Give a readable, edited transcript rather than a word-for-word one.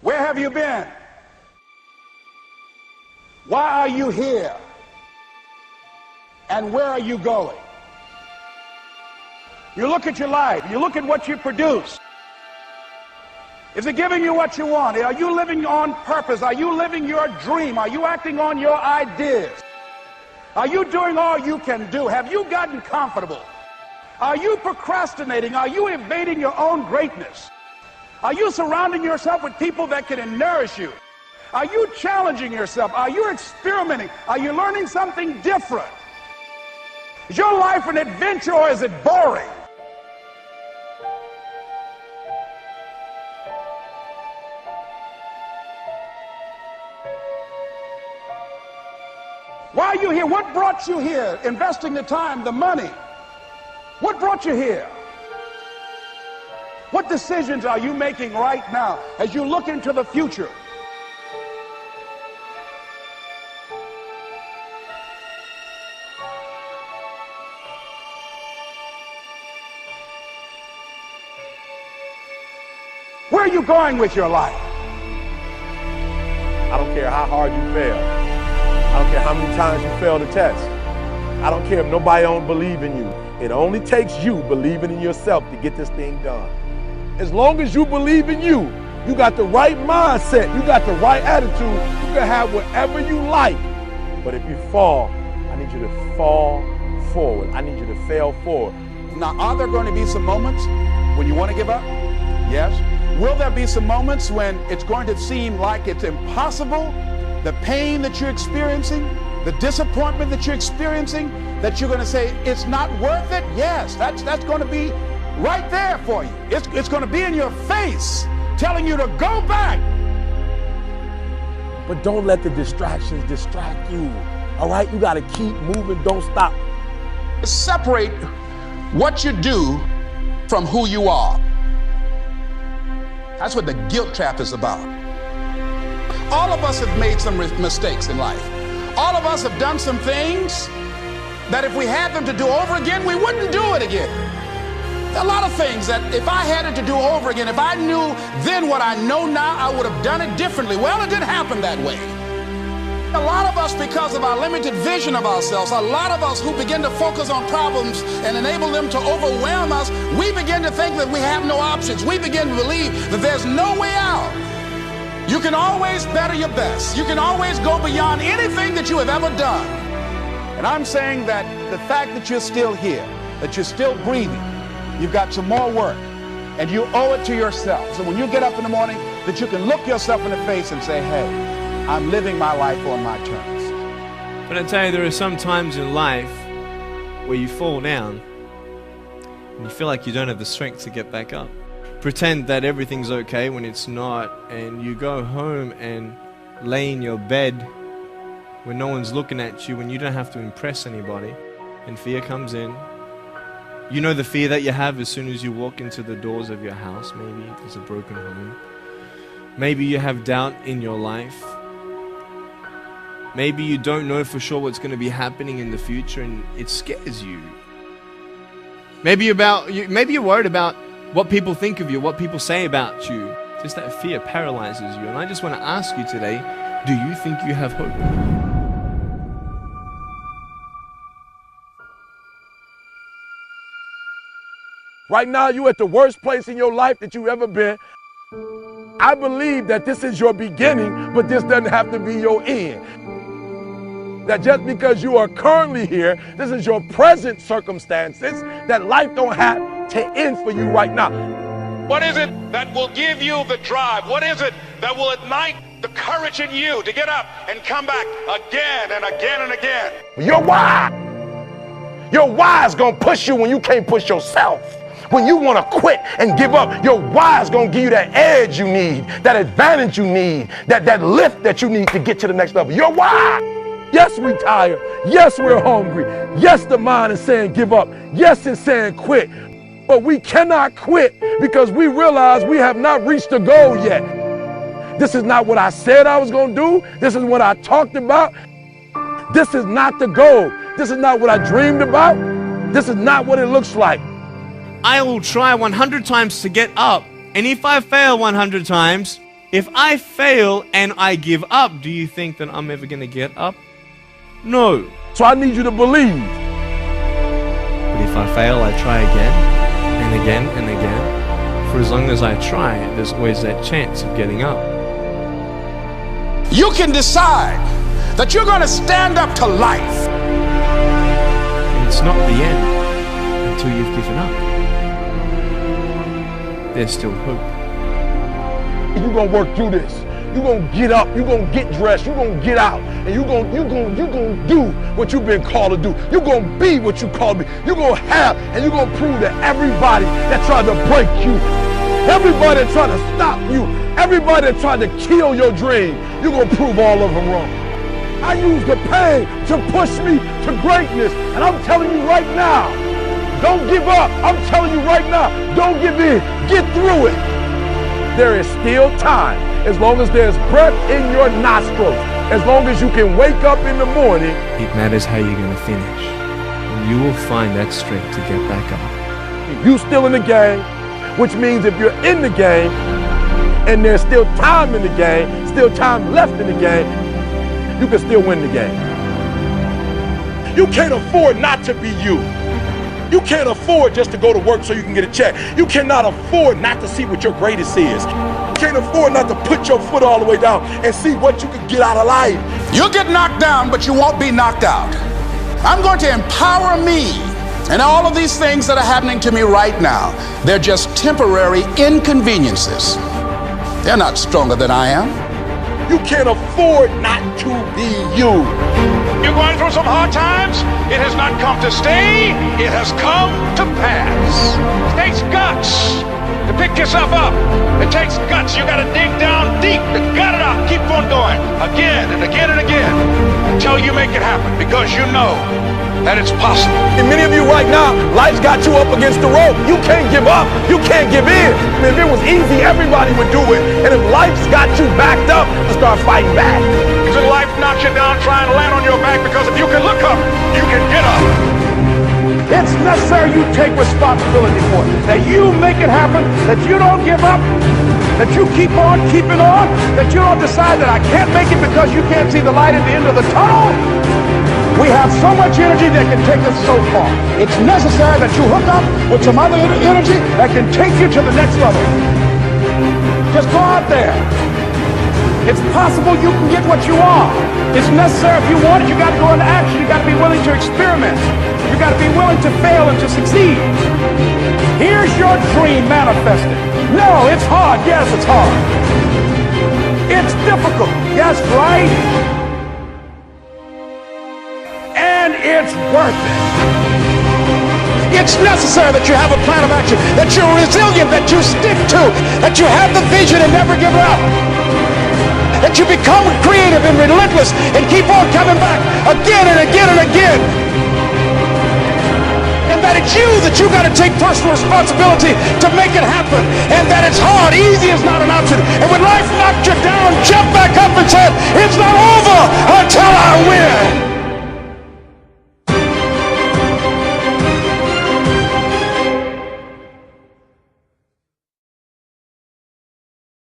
Where have you been? Why are you here? And where are you going? You look at your life, you look at what you produce. Is it giving you what you want? Are you living on purpose? Are you living your dream? Are you acting on your ideas? Are you doing all you can do? Have you gotten comfortable? Are you procrastinating? Are you evading your own greatness? Are you surrounding yourself with people that can nourish you? Are you challenging yourself? Are you experimenting? Are you learning something different? Is your life an adventure or is it boring? Why are you here? What brought you here? Investing the time, the money. What brought you here? What decisions are you making right now as you look into the future? Where are you going with your life? I don't care how hard you fail. I don't care how many times you fail the test. I don't care if nobody don't believe in you. It only takes you believing in yourself to get this thing done. As long as you believe in you, you got the right mindset, you got the right attitude, you can have whatever you like. But if you fall, I need you to fall forward. I need you to fail forward. Now, are there going to be some moments when you want to give up? Yes. Will there be some moments when it's going to seem like it's impossible? The pain that you're experiencing, the disappointment that you're experiencing, that you're going to say, it's not worth it? Yes, that's going to be right there for you. It's going to be in your face, telling you to go back. But don't let the distractions distract you. All right? You got to keep moving. Don't stop. Separate what you do from who you are. That's what the guilt trap is about. All of us have made some mistakes in life. All of us have done some things that if we had them to do over again, we wouldn't do it again. A lot of things that if I had it to do over again, if I knew then what I know now, I would have done it differently. Well, it didn't happen that way. A lot of us, because of our limited vision of ourselves, a lot of us who begin to focus on problems and enable them to overwhelm us, we begin to think that we have no options. We begin to believe that there's no way out. You can always better your best. You can always go beyond anything that you have ever done. And I'm saying that the fact that you're still here, that you're still breathing, you've got some more work, and you owe it to yourself. So when you get up in the morning, that you can look yourself in the face and say, hey, I'm living my life on my terms. But I tell you, there are some times in life where you fall down and you feel like you don't have the strength to get back up. Pretend that everything's okay when it's not, and you go home and lay in your bed when no one's looking at you, when you don't have to impress anybody, and fear comes in. You know the fear that you have as soon as you walk into the doors of your house. Maybe there's a broken home. Maybe you have doubt in your life. Maybe you don't know for sure what's going to be happening in the future and it scares you. Maybe you're worried about what people think of you, what people say about you. Just that fear paralyzes you. And I just want to ask you today, do you think you have hope? Right now, you're at the worst place in your life that you've ever been. I believe that this is your beginning, but this doesn't have to be your end. That just because you are currently here, this is your present circumstances, that life don't have to end for you right now. What is it that will give you the drive? What is it that will ignite the courage in you to get up and come back again and again and again? Your why. Your why is going to push you when you can't push yourself. When you want to quit and give up, your why is going to give you that edge you need, that advantage you need, that lift that you need to get to the next level. Your why. Yes, we're tired. Yes, we're hungry. Yes, the mind is saying give up. Yes, it's saying quit. But we cannot quit because we realize we have not reached the goal yet. This is not what I said I was going to do. This is what I talked about. This is not the goal. This is not what I dreamed about. This is not what it looks like. I will try 100 times to get up. And if I fail 100 times, If I fail and I give up, do you think that I'm ever going to get up? No. So I need you to believe. But if I fail, I try again and again and again. For as long as I try, there's always that chance of getting up. You can decide that you're going to stand up to life. And it's not the end until you've given up. There's still hope. You're going to work through this. You're going to get up. You're going to get dressed. You're going to get out. And you're going to do what you've been called to do. You're going to be what you called to be. You're going to have, and you're going to prove to everybody that tried to break you, everybody that tried to stop you, everybody that tried to kill your dream, you're going to prove all of them wrong. I use the pain to push me to greatness. And I'm telling you right now, don't give up. I'm telling you right now, don't give in. Get through it. There is still time. As long as there's breath in your nostrils, as long as you can wake up in the morning. It matters how you're going to finish. And you will find that strength to get back up. You still in the game, which means if you're in the game and there's still time in the game, still time left in the game, you can still win the game. You can't afford not to be you. You can't afford just to go to work so you can get a check. You cannot afford not to see what your greatest is. You can't afford not to put your foot all the way down and see what you can get out of life. You'll get knocked down, but you won't be knocked out. I'm going to empower me. And all of these things that are happening to me right now, they're just temporary inconveniences. They're not stronger than I am. You can't afford not to be you. You're going through some hard times. It has not come to stay. It has come to pass. It takes guts to pick yourself up. It takes guts. You got to dig down deep to gut it out. Keep on going again and again and again until you make it happen, because you know that it's possible. And many of you right now, life's got you up against the rope. You can't give up. You can't give in. And if it was easy, everybody would do it. And if life's got you backed up, to start fighting back. Because life knocks you down trying to land on your back, because if you can look up, you can get up. It's necessary you take responsibility for it. That you make it happen, that you don't give up, that you keep on keeping on, that you don't decide that I can't make it because you can't see the light at the end of the tunnel. We have so much energy that can take us so far. It's necessary that you hook up with some other energy that can take you to the next level. Just go out there. It's possible you can get what you want. It's necessary if you want it, you got to go into action. You got to be willing to experiment. You got to be willing to fail and to succeed. Here's your dream manifested. No, it's hard. Yes, it's hard. It's difficult. Yes, right? And it's worth it. It's necessary that you have a plan of action, that you're resilient, that you stick to, that you have the vision and never give up, that you become creative and relentless and keep on coming back again and again and again. And that it's you that you got to take personal responsibility to make it happen. And that it's hard. Easy is not an option. And when life knocks you down, jump back up and say, it's not over until I win.